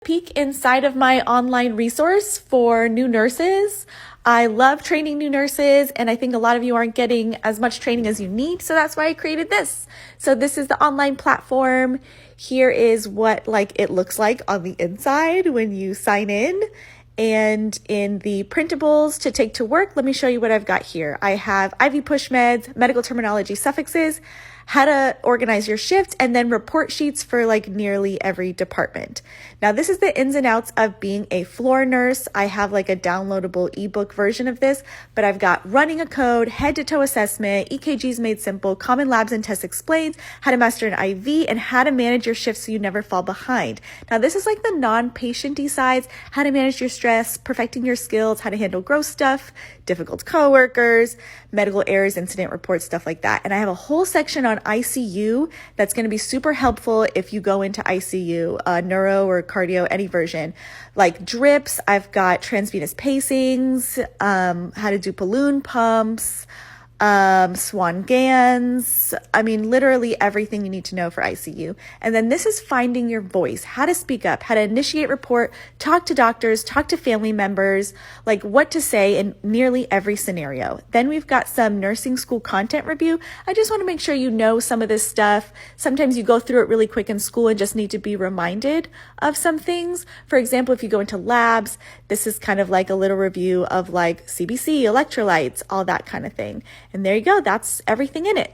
peek inside of my online resource for new nurses. I love training new nurses, and I think a lot of you aren't getting as much training as you need, so that's why I created this. So this is the online platform. Here is what it looks like on the inside when you sign in. And in the printables to take to work, let me show you what I've got here. I have IV push meds, medical terminology suffixes, how to organize your shift, and then report sheets for nearly every department. Now, this is the ins and outs of being a floor nurse. I have a downloadable ebook version of this, but I've got running a code, head to toe assessment, EKGs made simple, common labs and tests explained, how to master an IV, and how to manage your shifts so you never fall behind. Now, this is the non-patient-y sides, how to manage your stress, perfecting your skills, how to handle gross stuff, difficult coworkers, medical errors, incident reports, stuff like that. And I have a whole section on ICU that's going to be super helpful if you go into ICU, neuro or cardio, any version. Like drips, I've got transvenous pacings, how to do balloon pumps, Swan Gans. I mean, literally everything you need to know for ICU. And then this is finding your voice, how to speak up, how to initiate report, talk to doctors, talk to family members, what to say in nearly every scenario. Then we've got some nursing school content review. I just want to make sure you know some of this stuff. Sometimes you go through it really quick in school and just need to be reminded of some things. For example, if you go into labs, this is kind of a little review of CBC, electrolytes, all that kind of thing. And there you go. That's everything in it.